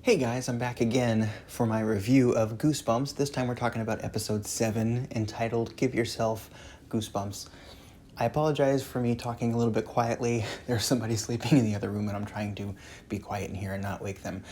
Hey guys, I'm back again for my review of Goosebumps. This time we're talking about episode 7, entitled Give Yourself Goosebumps. I apologize for me talking a little bit quietly. There's somebody sleeping in the other room and I'm trying to be quiet in here and not wake them.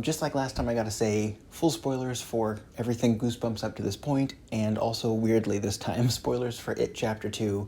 Just like last time, I gotta say, full spoilers for everything Goosebumps up to this point, and also, weirdly this time, spoilers for It Chapter 2,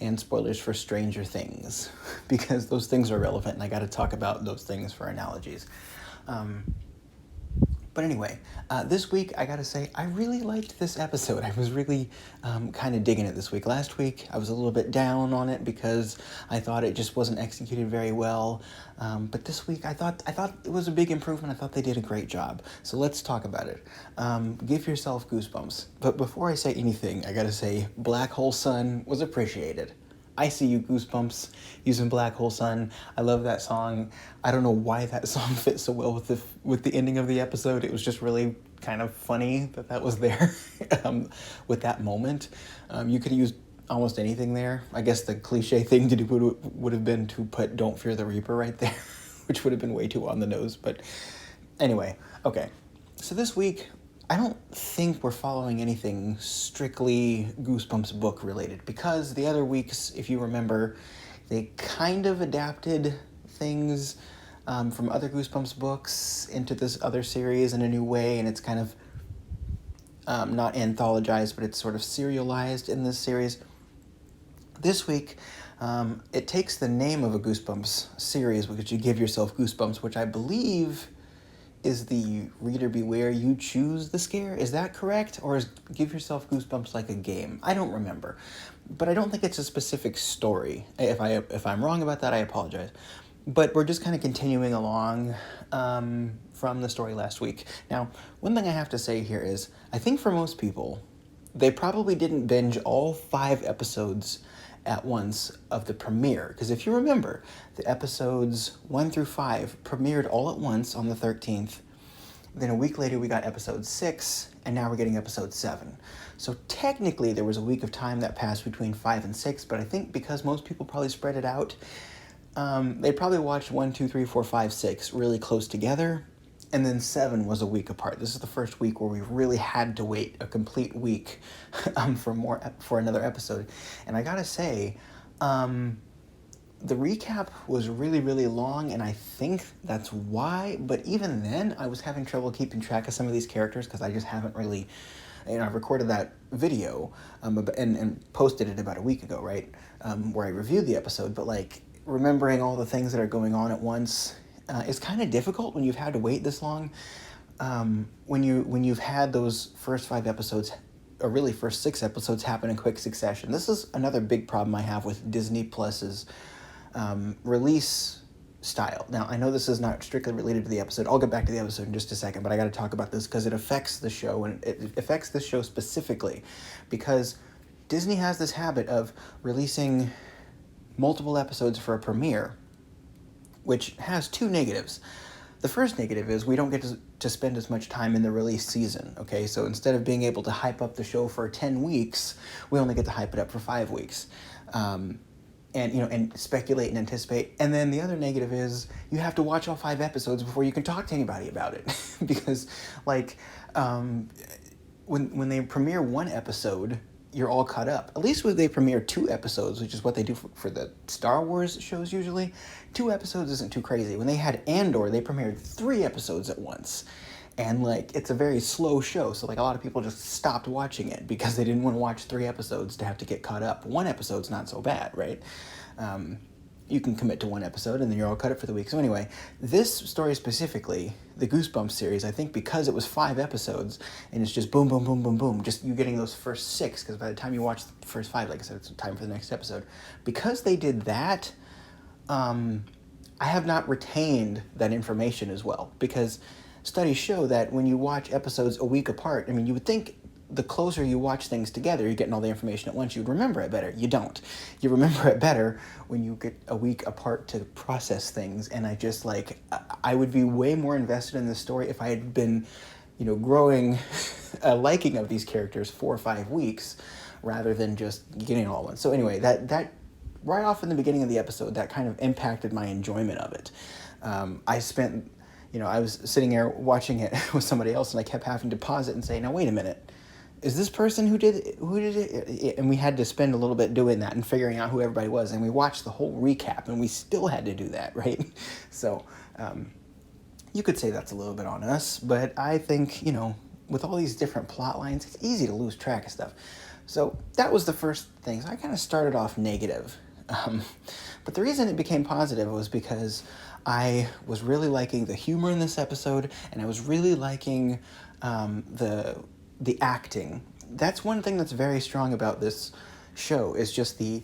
and spoilers for Stranger Things, because those things are relevant and I gotta talk about those things for analogies. But anyway, this week, I gotta say, I really liked this episode. I was really kind of digging it this week. Last week, I was a little bit down on it because I thought it just wasn't executed very well. But this week, I thought it was a big improvement. I thought they did a great job. So let's talk about it. Give yourself goosebumps. But before I say anything, I gotta say, Black Hole Sun was appreciated. I See You Goosebumps using Black Hole Sun. I love that song. I don't know why that song fits so well with the ending of the episode. It was just really kind of funny that was there with that moment. You could have used almost anything there. I guess the cliche thing to do would have been to put Don't Fear the Reaper right there, which would have been way too on the nose. But anyway, okay. So this week, I don't think we're following anything strictly Goosebumps book related, because the other weeks, if you remember, they kind of adapted things from other Goosebumps books into this other series in a new way, and it's kind of not anthologized, but it's sort of serialized in this series. This week, it takes the name of a Goosebumps series, which you Give Yourself Goosebumps, which I believe is the Reader Beware, You Choose the Scare. Is that correct? Or is Give Yourself Goosebumps like a game? I don't remember. But I don't think it's a specific story. If I'm wrong about that, I apologize. But we're just kind of continuing along from the story last week. Now, one thing I have to say here is, I think for most people, they probably didn't binge all 5 episodes at once of the premiere. Because if you remember, the episodes 1 through 5 premiered all at once on the 13th. Then a week later we got episode 6, and now we're getting episode 7. So technically there was a week of time that passed between 5 and 6, but I think because most people probably spread it out, they probably watched 1, 2, 3, 4, 5, 6 really close together, and then 7 was a week apart. This is the first week where we really had to wait a complete week for another episode. And I gotta say, the recap was really, really long, and I think that's why. But even then, I was having trouble keeping track of some of these characters because I just haven't really, I recorded that video and posted it about a week ago, right, where I reviewed the episode. But like remembering all the things that are going on at once. It's kind of difficult when you've had to wait this long. When you've had those first 5 episodes, or really first 6 episodes, happen in quick succession. This is another big problem I have with Disney Plus's release style. Now, I know this is not strictly related to the episode. I'll get back to the episode in just a second, but I got to talk about this because it affects the show, and it affects this show specifically because Disney has this habit of releasing multiple episodes for a premiere, which has 2 negatives. The first negative is we don't get to spend as much time in the release season, okay? So instead of being able to hype up the show for 10 weeks, we only get to hype it up for 5 weeks. And speculate and anticipate. And then the other negative is you have to watch all 5 episodes before you can talk to anybody about it. Because, like, when they premiere 1 episode, you're all caught up. At least when they premiere 2 episodes, which is what they do for the Star Wars shows usually, 2 episodes isn't too crazy. When they had Andor, they premiered 3 episodes at once. And, like, it's a very slow show, so, like, a lot of people just stopped watching it because they didn't want to watch 3 episodes to have to get caught up. 1 episode's not so bad, right? You can commit to 1 episode, and then you're all caught up for the week. So anyway, this story specifically, the Goosebumps series, I think because it was 5 episodes, and it's just boom, boom, boom, boom, boom, just you getting those first 6, because by the time you watch the first 5, like I said, it's time for the next episode. Because they did that, I have not retained that information as well, because studies show that when you watch episodes a week apart, I mean, you would think the closer you watch things together, you're getting all the information at once, you'd remember it better. You don't. You remember it better when you get a week apart to process things, and I would be way more invested in this story if I had been, growing a liking of these characters 4 or 5 weeks, rather than just getting all at once. So anyway, that right off in the beginning of the episode, that kind of impacted my enjoyment of it. I spent I was sitting there watching it with somebody else, and I kept having to pause it and say, now wait a minute, is this person who did it? And we had to spend a little bit doing that and figuring out who everybody was, and we watched the whole recap, and we still had to do that, right? So you could say that's a little bit on us, but I think, with all these different plot lines, it's easy to lose track of stuff. So that was the first thing. So I kind of started off negative. But the reason it became positive was because I was really liking the humor in this episode, and I was really liking the acting. That's one thing that's very strong about this show, is just the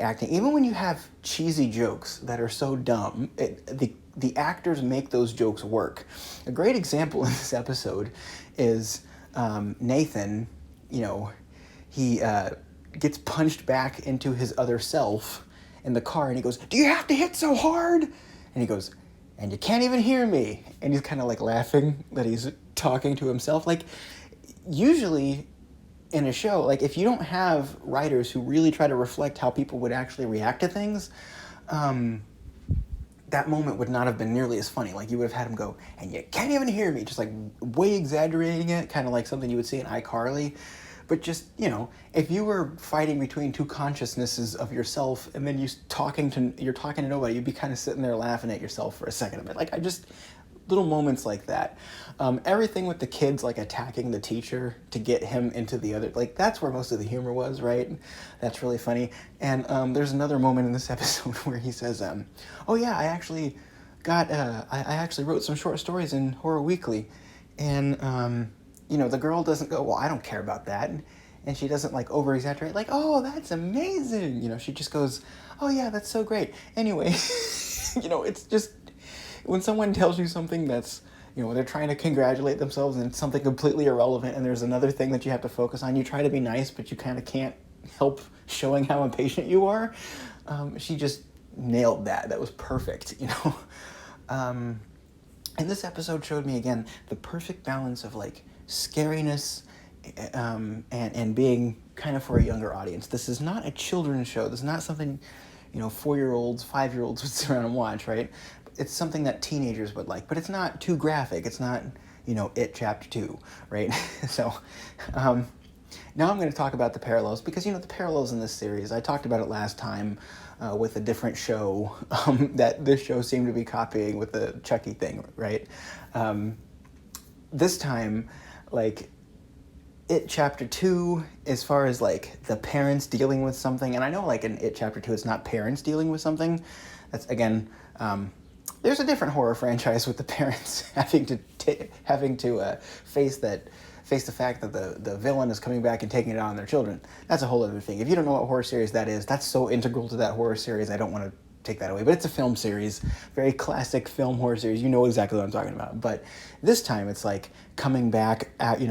acting. Even when you have cheesy jokes that are so dumb, the actors make those jokes work. A great example in this episode is Nathan. He gets punched back into his other self in the car, and he goes, "Do you have to hit so hard?" And he goes, "And you can't even hear me." And he's kind of like laughing that he's talking to himself. Like, usually in a show, like, if you don't have writers who really try to reflect how people would actually react to things, that moment would not have been nearly as funny. Like, you would have had him go, "And you can't even hear me," just like way exaggerating it, kind of like something you would see in iCarly. But just, if you were fighting between two consciousnesses of yourself, and then you're talking to nobody, you'd be kind of sitting there laughing at yourself for a second a bit. Like, little moments like that. Everything with the kids, like, attacking the teacher to get him into the other, like, that's where most of the humor was, right? That's really funny. And there's another moment in this episode where he says, "Oh yeah, I actually wrote some short stories in Horror Weekly." And the girl doesn't go, "Well, I don't care about that." And she doesn't, like, over-exaggerate, like, "Oh, that's amazing." She just goes, "Oh, yeah, that's so great." Anyway, it's just, when someone tells you something that's, they're trying to congratulate themselves and it's something completely irrelevant, and there's another thing that you have to focus on, you try to be nice, but you kind of can't help showing how impatient you are. She just nailed that. That was perfect, And this episode showed me, again, the perfect balance of, like, scariness and being kind of for a younger audience. This is not a children's show. This is not something, 4-year-olds, 5-year-olds would sit around and watch, right? It's something that teenagers would like, but it's not too graphic. It's not, It Chapter 2, right? So now I'm going to talk about the parallels, because, the parallels in this series, I talked about it last time with a different show that this show seemed to be copying with the Chucky thing, right? This time, like, It Chapter 2, as far as, like, the parents dealing with something, and I know, like, in It Chapter 2, it's not parents dealing with something. That's, again, there's a different horror franchise with the parents having to face the fact that the villain is coming back and taking it out on their children. That's a whole other thing. If you don't know what horror series that is, that's so integral to that horror series, I don't want to take that away. But it's a film series, very classic film horror series. You know exactly what I'm talking about. But this time it's like coming back at,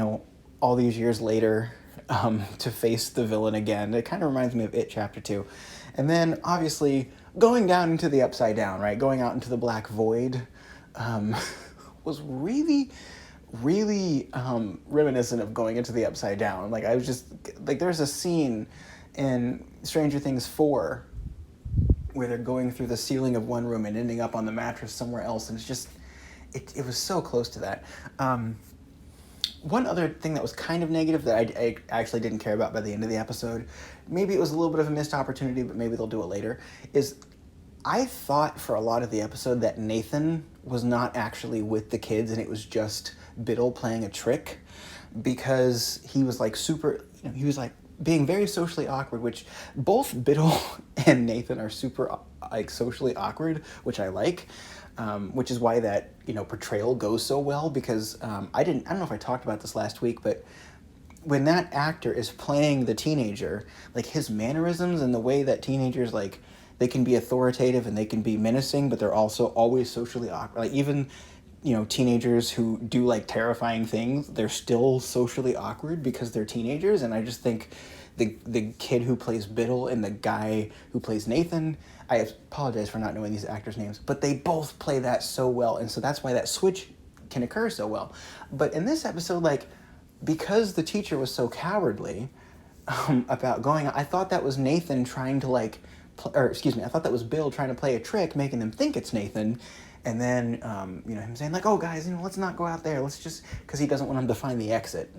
all these years later to face the villain again. It kind of reminds me of It Chapter 2. And then, obviously, going down into the Upside Down, right? Going out into the black void was really, really reminiscent of going into the Upside Down. Like, I was just, like, there's a scene in Stranger Things 4 where they're going through the ceiling of one room and ending up on the mattress somewhere else, and it's just, it was so close to that. One other thing that was kind of negative that I actually didn't care about by the end of the episode, maybe it was a little bit of a missed opportunity, but maybe they'll do it later, is I thought for a lot of the episode that Nathan was not actually with the kids and it was just Biddle playing a trick, because he was like super, he was like being very socially awkward, which both Biddle and Nathan are super like socially awkward, which I like. Which is why that, portrayal goes so well, because I don't know if I talked about this last week, but when that actor is playing the teenager, like, his mannerisms and the way that teenagers, like, they can be authoritative and they can be menacing, but they're also always socially awkward. Like, even, teenagers who do, like, terrifying things, they're still socially awkward because they're teenagers, and I just think the kid who plays Biddle and the guy who plays Nathan, I apologize for not knowing these actors' names, but they both play that so well, and so that's why that switch can occur so well. But in this episode, like, because the teacher was so cowardly about going, I thought that was Nathan trying to, like, I thought that was Bill trying to play a trick, making them think it's Nathan, And then, him saying like, oh guys, let's not go out there. Let's just, because he doesn't want them to find the exit.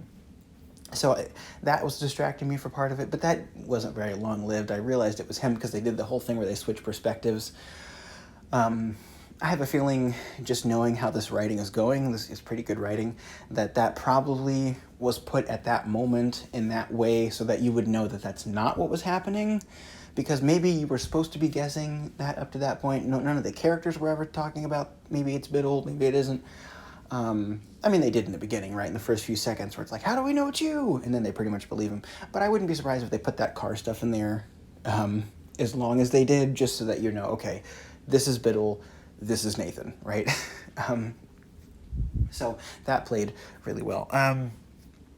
So that was distracting me for part of it, but that wasn't very long-lived. I realized it was him because they did the whole thing where they switched perspectives. I have a feeling, just knowing how this writing is going, this is pretty good writing, that probably was put at that moment in that way so that you would know that that's not what was happening, because maybe you were supposed to be guessing that up to that point. No, none of the characters were ever talking about maybe it's Biddle, maybe it isn't. They did in the beginning, right? In the first few seconds where it's like, how do we know it's you? And then they pretty much believe him. But I wouldn't be surprised if they put that car stuff in there as long as they did, just so that you know, okay, this is Biddle, this is Nathan, right? So that played really well.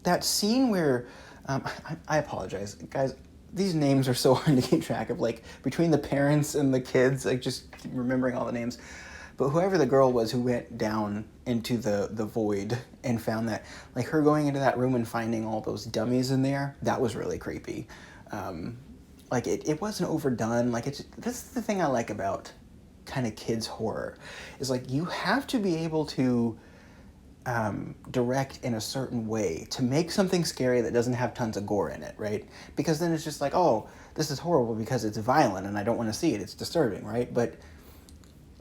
That scene where, I apologize, guys, these names are so hard to keep track of, like, between the parents and the kids, like, just remembering all the names. But whoever the girl was who went down into the void and found that, like, her going into that room and finding all those dummies in there, that was really creepy. It wasn't overdone. This is the thing I like about kind of kids horror, is like, you have to be able to direct in a certain way to make something scary that doesn't have tons of gore in it, right? Because then it's just like, oh, this is horrible because it's violent and I don't want to see it. It's disturbing, right? But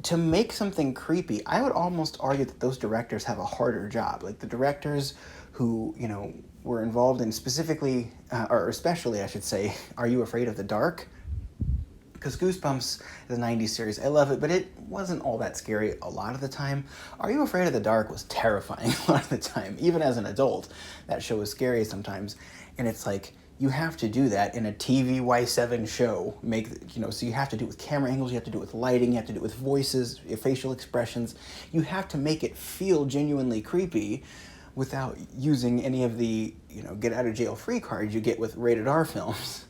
to make something creepy, I would almost argue that those directors have a harder job. Like the directors who, were involved in specifically, or especially, I should say, Are You Afraid of the Dark? Because Goosebumps is a 90s series. I love it, but it wasn't all that scary a lot of the time. Are You Afraid of the Dark was terrifying a lot of the time. Even as an adult, that show was scary sometimes. And it's like, you have to do that in a TVY7 show. So you have to do it with camera angles, you have to do it with lighting, you have to do it with voices, your facial expressions. You have to make it feel genuinely creepy without using any of the, get out of jail free cards you get with rated R films.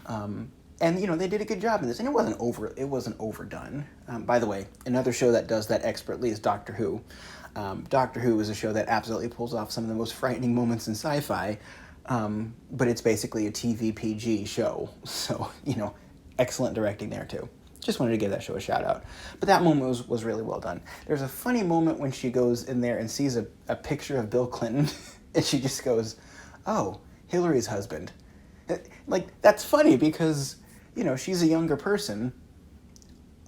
And they did a good job in this, and it wasn't overdone. By the way, another show that does that expertly is Doctor Who. Doctor Who is a show that absolutely pulls off some of the most frightening moments in sci-fi. But it's basically a TV PG show. So, excellent directing there too. Just wanted to give that show a shout out. But that moment was really well done. There's a funny moment when she goes in there and sees a picture of Bill Clinton and she just goes, oh, Hillary's husband. That's funny because, she's a younger person.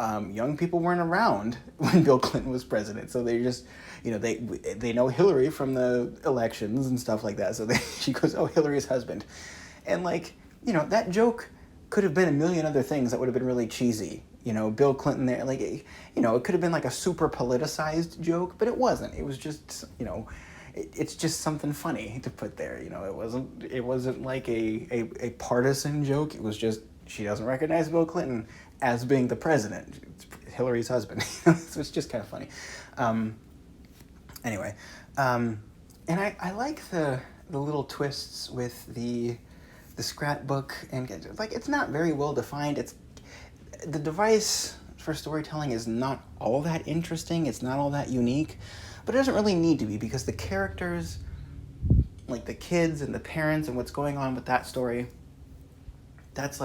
Young people weren't around when Bill Clinton was president, so they just, they know Hillary from the elections and stuff like that. So she goes, "Oh, Hillary's husband," and that joke could have been a million other things that would have been really cheesy. Bill Clinton there, it could have been like a super politicized joke, but it wasn't. It was just, it's just something funny to put there. It wasn't like a partisan joke. It was just, she doesn't recognize Bill Clinton as being the president. It's Hillary's husband. So it's just kind of funny. Anyway, and I like the little twists with the scrapbook, and it's not very well defined. The device for storytelling is not all that interesting. It's not all that unique, but it doesn't really need to be, because the characters, like the kids and the parents and what's going on with that story, that's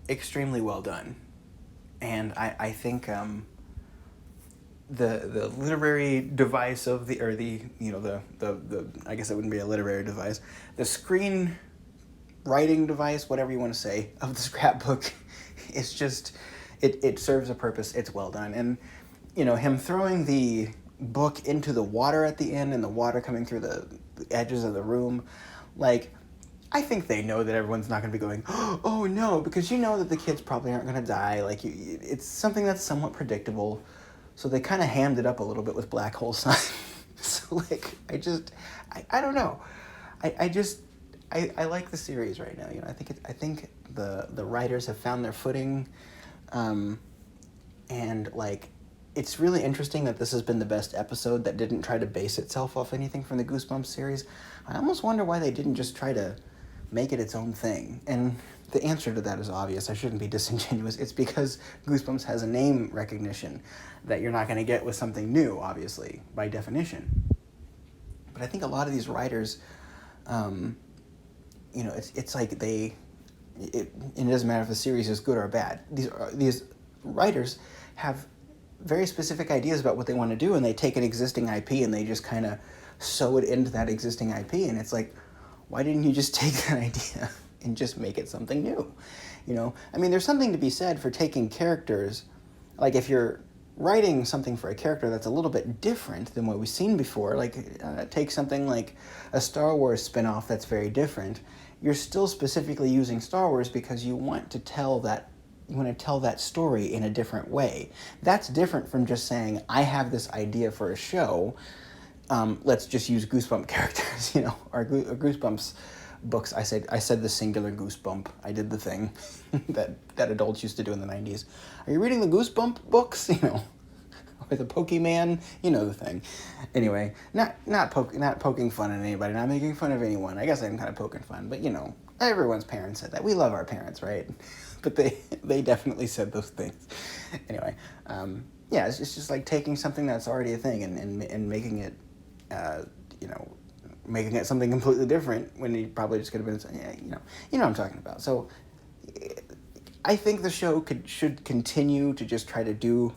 extremely well done. And I think the literary device of the I guess it wouldn't be a literary device, the screen writing device, whatever you want to say, of the scrapbook, it's just, it serves a purpose. It's well done. And him throwing the book into the water at the end and the water coming through the edges of the room, I think they know that everyone's not going to be going, oh no, because that the kids probably aren't going to die. It's something that's somewhat predictable. So they kind of hammed it up a little bit with Black Hole Sun. So I don't know. I like the series right now. I think the writers have found their footing, and it's really interesting that this has been the best episode that didn't try to base itself off anything from the Goosebumps series. I almost wonder why they didn't just try to make it its own thing. And the answer to that is obvious. I shouldn't be disingenuous. It's because Goosebumps has a name recognition that you're not going to get with something new, obviously, by definition. But I think a lot of these writers, it's like it doesn't matter if the series is good or bad. These writers have very specific ideas about what they want to do, and they take an existing IP and they just kind of sew it into that existing IP, and it's like, why didn't you just take that idea and just make it something new? You know, I mean, there's something to be said for taking characters, like if you're writing something for a character that's a little bit different than what we've seen before, like take something like a Star Wars spin-off that's very different, you're still specifically using Star Wars because you want to tell that story in a different way. That's different from just saying, I have this idea for a show, let's just use Goosebump characters, you know, or Goosebumps books. I said the singular Goosebump. I did the thing that adults used to do in the 90s. Are you reading the Goosebump books? You know, or the Pokemon? You know the thing. Anyway, not poking fun at anybody, not making fun of anyone. I guess I'm kind of poking fun, but you know, everyone's parents said that. We love our parents, right? But they definitely said those things. Anyway, yeah, it's just like taking something that's already a thing and making it, you know, making it something completely different when you probably just could have been, yeah, you know what I'm talking about. So I think the show should continue to just try to do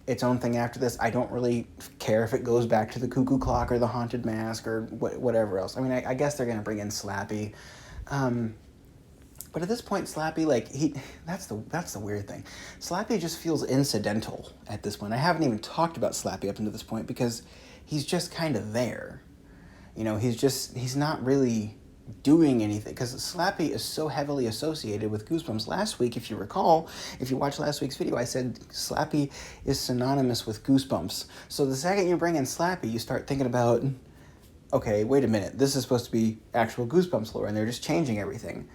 its own thing after this. I don't really care if it goes back to the cuckoo clock or the haunted mask or whatever else. I mean, I guess they're going to bring in Slappy. But at this point, Slappy, like, that's the weird thing. Slappy just feels incidental at this point. I haven't even talked about Slappy up until this point because he's just kind of there. You know, he's not really doing anything because Slappy is so heavily associated with Goosebumps. Last week, if you recall, if you watched last week's video, I said Slappy is synonymous with Goosebumps. So the second you bring in Slappy, you start thinking about, okay, wait a minute, this is supposed to be actual Goosebumps lore, and they're just changing everything.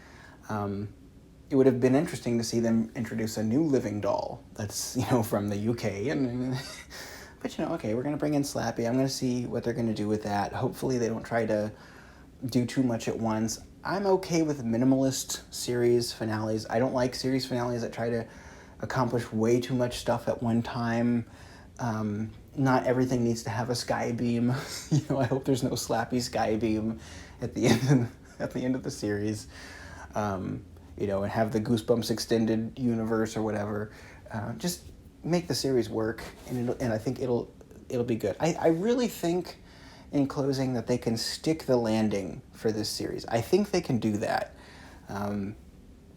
It would have been interesting to see them introduce a new living doll that's, you know, from the UK, and but you know, okay, we're gonna bring in Slappy. I'm gonna see what they're gonna do with that. Hopefully they don't try to do too much at once. I'm okay with minimalist series finales. I don't like series finales that try to accomplish way too much stuff at one time. Not everything needs to have a sky beam. You know, I hope there's no Slappy sky beam at the end of the series. You know, and have the Goosebumps extended universe or whatever. Just make the series work, and I think it'll be good. I really think, in closing, that they can stick the landing for this series. I think they can do that.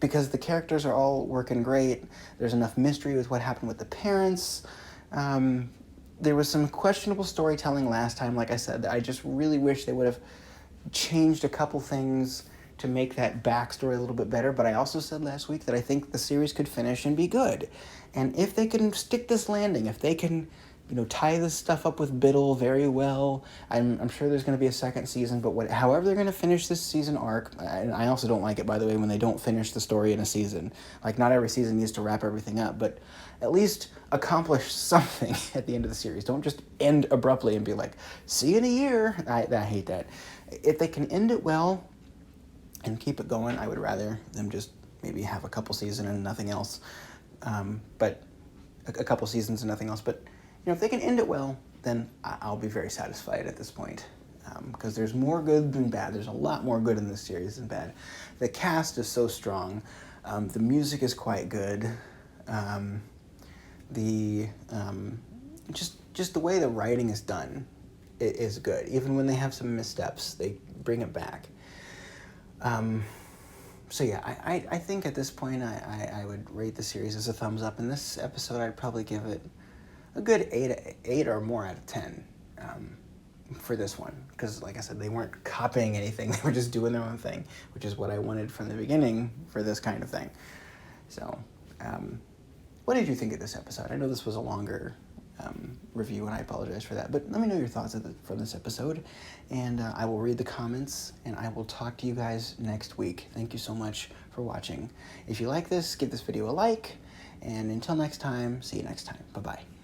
Because the characters are all working great. There's enough mystery with what happened with the parents. There was some questionable storytelling last time, like I said. I just really wish they would have changed a couple things to make that backstory a little bit better, but I also said last week that I think the series could finish and be good. And if they can stick this landing, if they can, you know, tie this stuff up with Biddle very well, I'm sure there's going to be a second season, but however they're going to finish this season arc, and I also don't like it, by the way, when they don't finish the story in a season. Like, not every season needs to wrap everything up, but at least accomplish something at the end of the series. Don't just end abruptly and be like, see you in a year. I hate that. If they can end it well and keep it going, I would rather them just maybe have a couple seasons and nothing else. But a couple seasons and nothing else. But you know, if they can end it well, then I'll be very satisfied at this point. Because there's more good than bad. There's a lot more good in this series than bad. The cast is so strong. The music is quite good. Just the way the writing is done is good. Even when they have some missteps, they bring it back. So yeah, I think at this point I would rate the series as a thumbs up. In this episode, I'd probably give it a good 8 or more out of 10 for this one. Because like I said, they weren't copying anything. They were just doing their own thing, which is what I wanted from the beginning for this kind of thing. So, what did you think of this episode? I know this was a longer review, and I apologize for that. But let me know your thoughts from this episode, and I will read the comments, and I will talk to you guys next week. Thank you so much for watching. If you like this, give this video a like, and until next time, see you next time. Bye-bye.